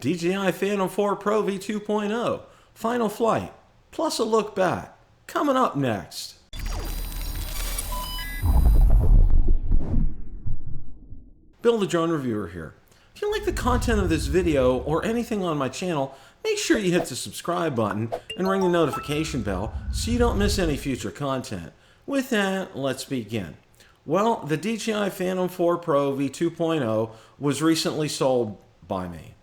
DJI Phantom 4 Pro V2.0, final flight, plus a look back, coming up next. Bill the Drone Reviewer here. If you like the content of this video or anything on my channel, make sure you hit the subscribe button and ring the notification bell so you don't miss any future content. With that, let's begin. Well, the DJI Phantom 4 Pro V2.0 was recently sold by me.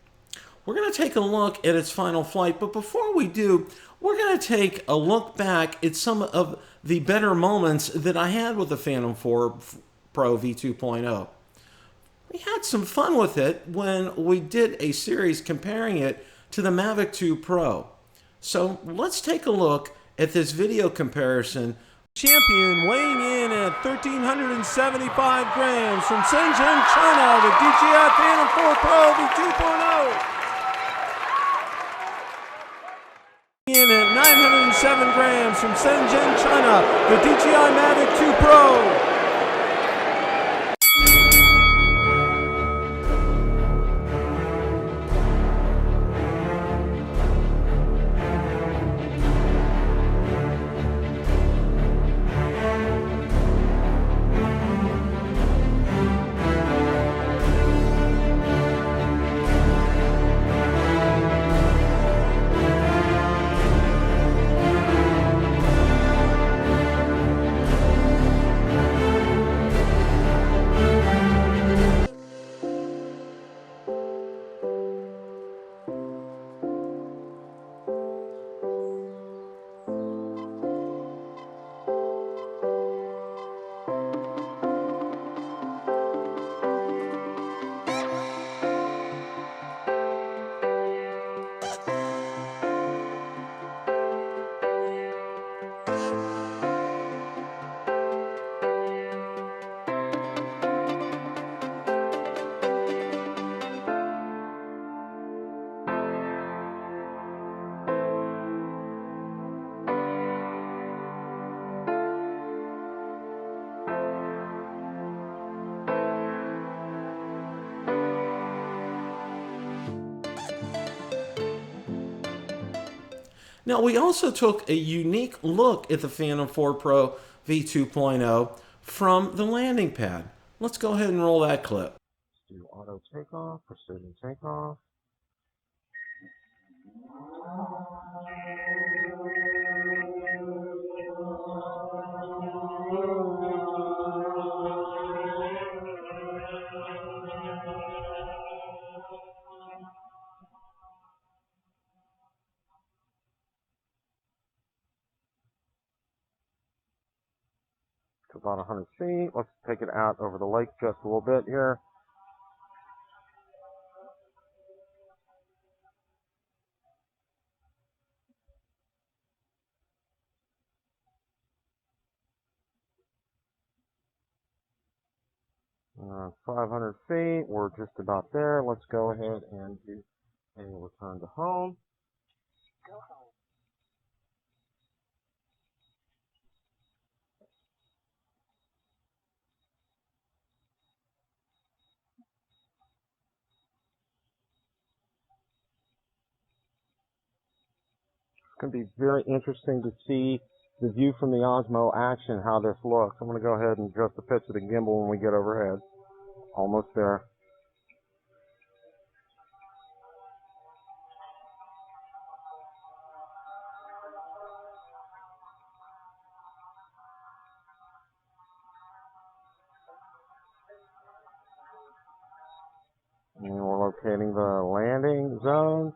We're going to take a look at its final flight, but before we do, we're going to take a look back at some of the better moments that I had with the Phantom 4 Pro V2.0. We had some fun with it when we did a series comparing it to the Mavic 2 Pro. So let's take a look at this video comparison. Champion weighing in at 1,375 grams from Shenzhen, China, the DJI Phantom 4 Pro V2.0. In at 907 grams from Shenzhen, China, the DJI Mavic 2 Pro. Now, we also took a unique look at the Phantom 4 Pro V2.0 from the landing pad. Let's go ahead and roll that clip. Let's do auto takeoff, precision takeoff. To about 100 feet. Let's take it out over the lake just a little bit here. Uh, 500 feet. We're just about there. Let's go ahead and do a return to home. Go home. It's going to be very interesting to see the view from the Osmo Action, how this looks. I'm going to go ahead and adjust the pitch of the gimbal when we get overhead. Almost there. And we're locating the landing zone.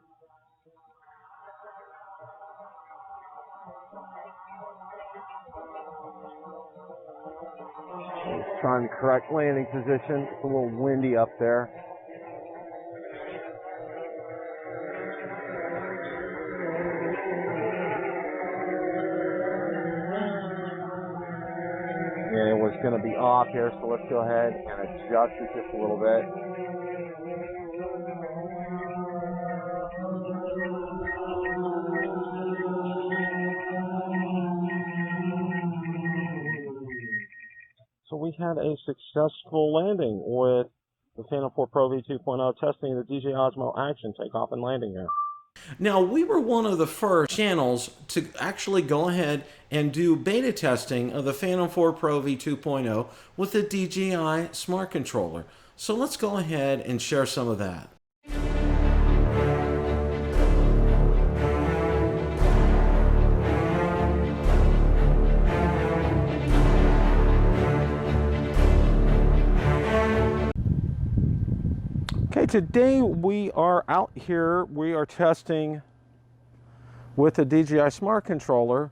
Trying the correct landing position. It's a little windy up there. And it was going to be off here, so let's go ahead and adjust it just a little bit. So we had a successful landing with the Phantom 4 Pro V2.0 testing the DJI Osmo Action takeoff and landing here. Now, we were one of the first channels to actually go ahead and do beta testing of the Phantom 4 Pro V2.0 with the DJI Smart Controller. So let's go ahead and share some of that. Okay, today we are out here, we are testing with the DJI Smart Controller,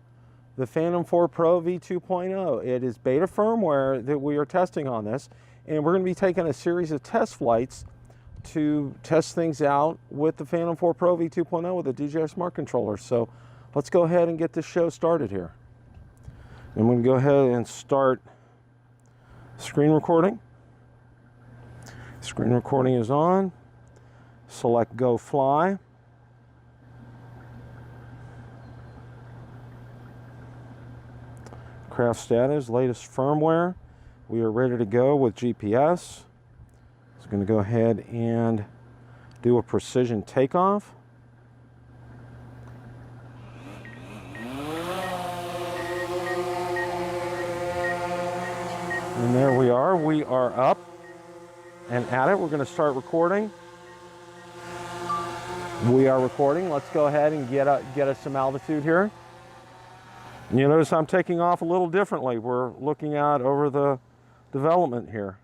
the Phantom 4 Pro V2.0. It is beta firmware that we are testing on this, and we're going to be taking a series of test flights to test things out with the Phantom 4 Pro V2.0 with the DJI Smart Controller. So let's go ahead and get this show started here. I'm going to go ahead and start screen recording. Screen recording is on. Select Go Fly. Craft status, latest firmware. We are ready to go with GPS. It's going to go ahead and do a precision takeoff. And there we are up and at it. We're going to start recording. We are recording. Let's go ahead and get us some altitude here. You notice I'm taking off a little differently. We're looking out over the development here.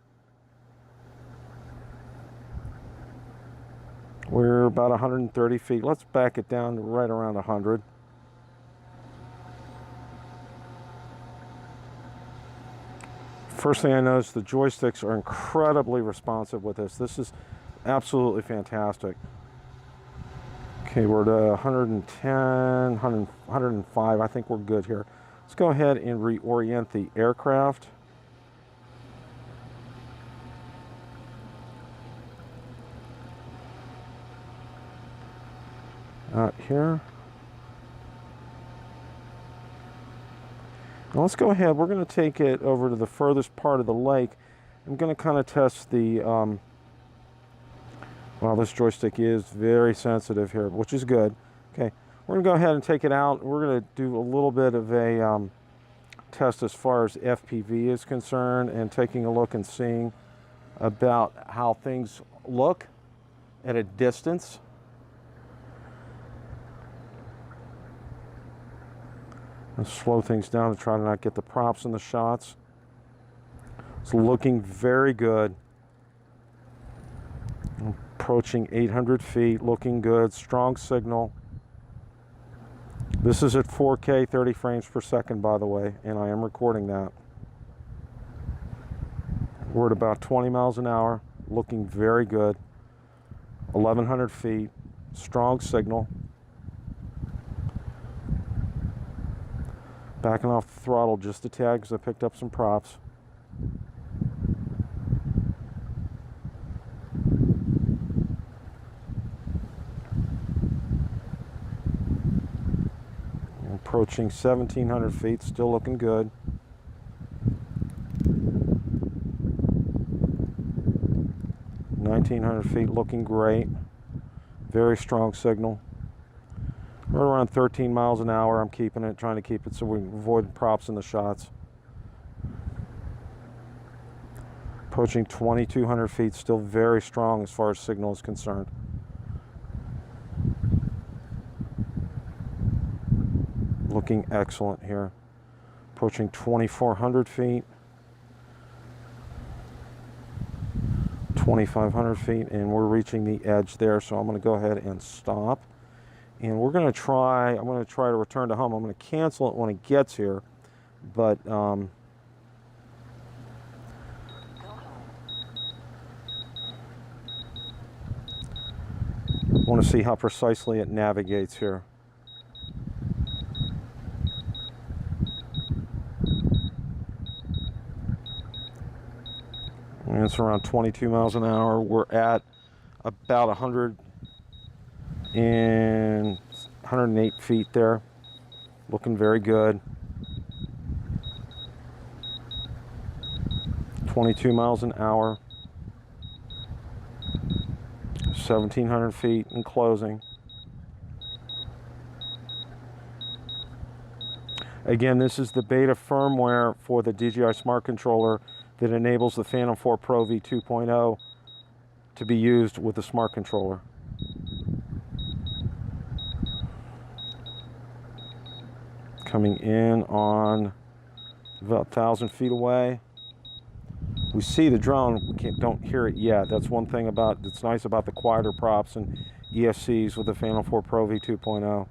We're about 130 feet. Let's back it down to right around 100. First thing I noticed, the joysticks are incredibly responsive with this. This is absolutely fantastic. Okay, we're at 110, 105. I think we're good here. Let's go ahead and reorient the aircraft. Out here. Now let's go ahead. We're going to take it over to the furthest part of the lake. I'm going to kind of test the, well, this joystick is very sensitive here, which is good. Okay, we're going to go ahead and take it out. We're going to do a little bit of a test as far as FPV is concerned and taking a look and seeing about how things look at a distance. Let's slow things down to try to not get the props in the shots. It's looking very good. Approaching 800 feet, looking good, strong signal. This is at 4K, 30 frames per second, by the way, and I am recording that. We're at about 20 miles an hour, looking very good. 1,100 feet, strong signal. Backing off the throttle just a tad because I picked up some props. Approaching 1,700 feet, still looking good. (1,900 feet, looking great. Very strong signal. Right around 13 miles an hour, I'm keeping it, trying to keep it so we avoid props in the shots. Approaching 2,200 feet, still very strong as far as signal is concerned. Looking excellent here. Approaching 2,400 feet. 2,500 feet, and we're reaching the edge there, so I'm going to go ahead and stop. And we're going to try, I'm going to try to return to home. I'm going to cancel it when it gets here, but I want to see how precisely it navigates here. And it's around 22 miles an hour. We're at about 108 feet there. Looking very good. 22 miles an hour. 1,700 feet and closing. Again, this is the beta firmware for the DJI Smart Controller that enables the Phantom 4 Pro V2.0 to be used with the Smart Controller. Coming in on about 1,000 feet away. We see the drone, we don't hear it yet. That's one thing that's nice about the quieter props and ESCs with the Phantom 4 Pro V2.0.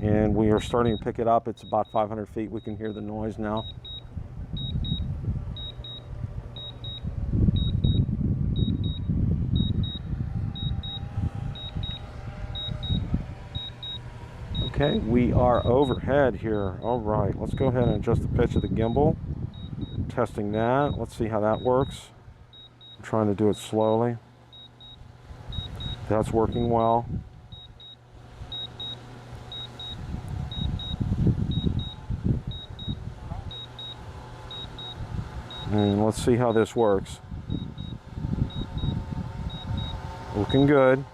And we are starting to pick it up. It's about 500 feet. We can hear the noise now. Okay, we are overhead here. All right, let's go ahead and adjust the pitch of the gimbal. Testing that. Let's see how that works. I'm trying to do it slowly. That's working well. And let's see how this works. Looking good.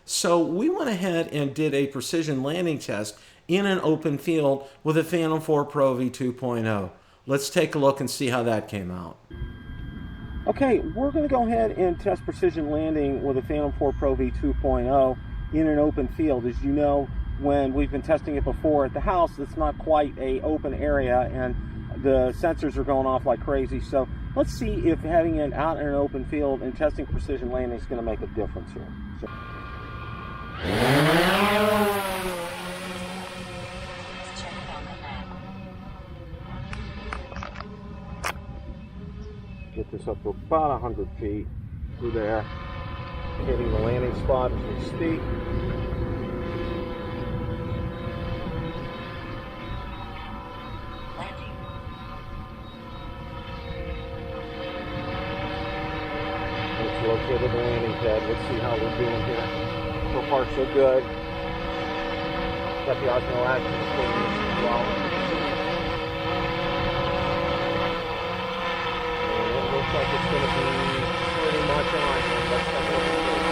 So we went ahead and did a precision landing test in an open field with a Phantom 4 Pro V2.0. Let's take a look and see how that came out. Okay, we're going to go ahead and test precision landing with a Phantom 4 Pro V2.0 in an open field. As you know, when we've been testing it before at the house, it's not quite an open area and the sensors are going off like crazy. So let's see if having it out in an open field and testing precision landing is going to make a difference here. Get this up to about 100 feet through there. Hitting the landing spot as we speak. Let's locate the landing pad. Let's see how we're doing here. So far, so good. Got the osmo action as well. And it looks like it's going to be pretty much on. Let's take a look at this.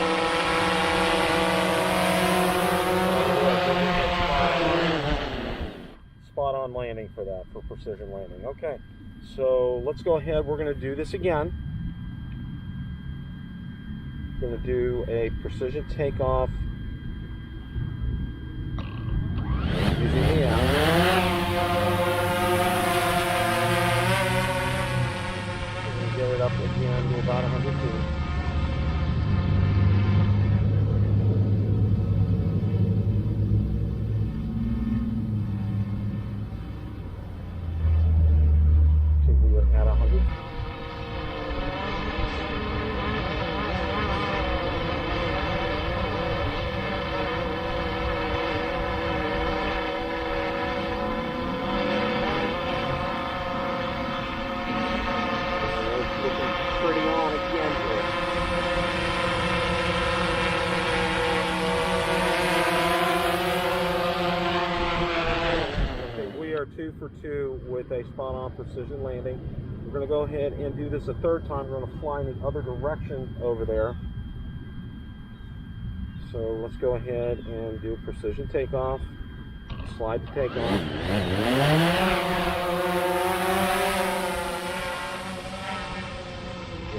Spot on landing for that, for precision landing. Okay, so let's go ahead. We're going to do this again. Going to do a precision takeoff using the app. We're going to get it up again to about 100 feet. Okay, we are at 100 feet. Pretty on again here. Okay, we are 2 for 2 with a spot-on precision landing. We're going to go ahead and do this a third time. We're going to fly in the other direction over there. So let's go ahead and do precision takeoff. Slide to takeoff.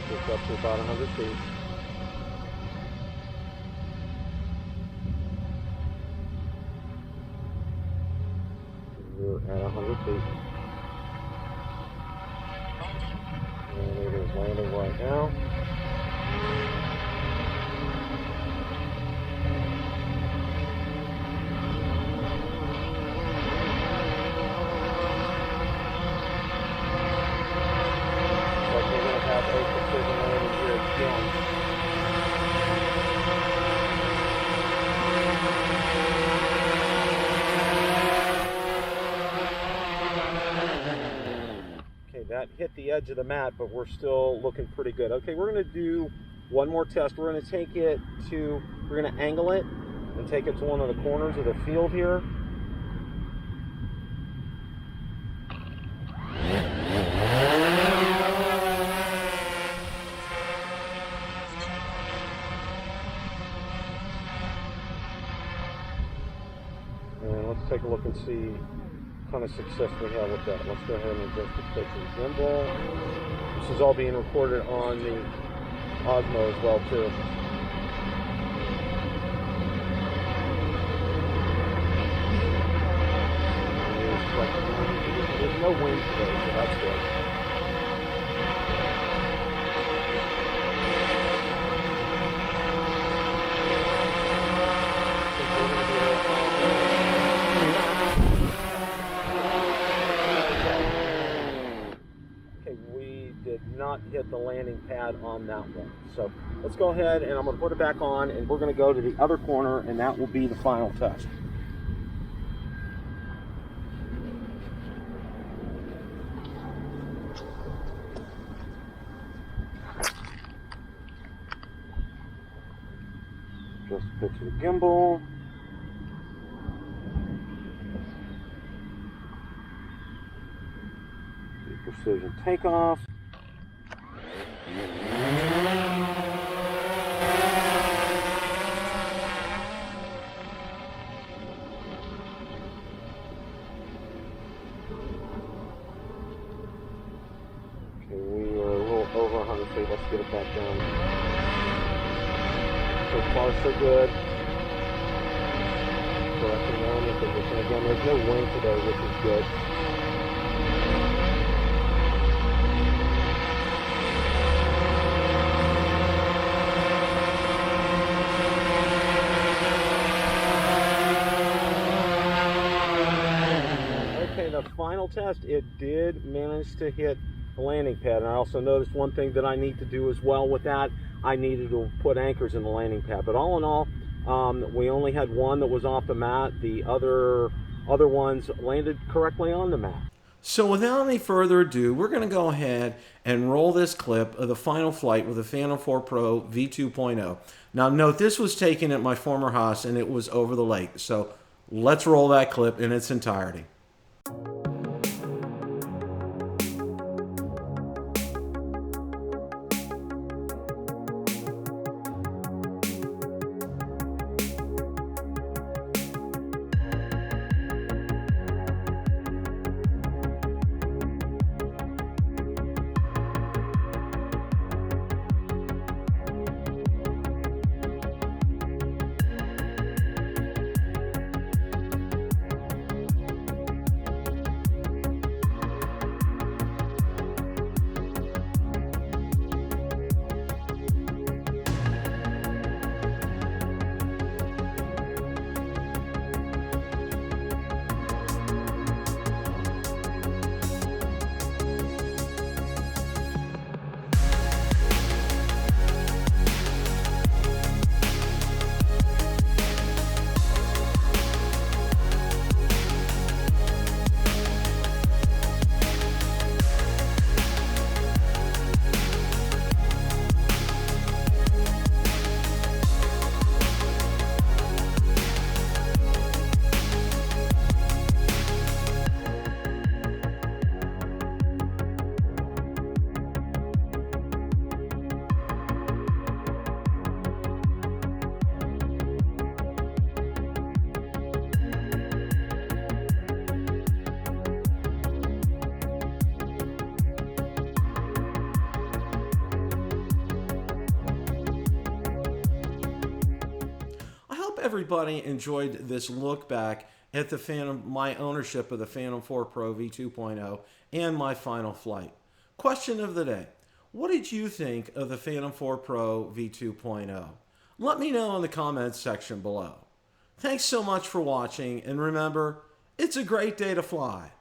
This up to about 100 feet. We're at 100 feet. And it is landing right now. That hit the edge of the mat, but we're still looking pretty good. Okay, we're going to do one more test. We're going to take it to, we're going to angle it and take it to one of the corners of the field here. see what kind of success we have with that. Let's go ahead and adjust the pitch of the gimbal. This is all being recorded on the Osmo as well too. There's no wind today, so that's good. Okay, we did not hit the landing pad on that one. So let's go ahead and I'm going to put it back on and we're going to go to the other corner and that will be the final test. Just pitch of the gimbal. The precision takeoff. Okay, we are a little over 100 feet. Let's get it back down. So far, so good. Correcting landing position. Again, there's no wind today, which is good. Okay, the final test, it did manage to hit the landing pad. And I also noticed one thing that I need to do as well with that. I needed to put anchors in the landing pad, but all in all, we only had one that was off the mat. The other ones landed correctly on the mat. So without any further ado, we're going to go ahead and roll this clip of the final flight with the Phantom 4 Pro V2.0. Now note, this was taken at my former house and it was over the lake. So let's roll that clip in its entirety. Everybody enjoyed this look back at the Phantom, my ownership of the Phantom 4 Pro V2.0 and my final flight. Question of the day: what did you think of the Phantom 4 Pro V2.0? Let me know in the comments section below. Thanks so much for watching, and remember, it's a great day to fly.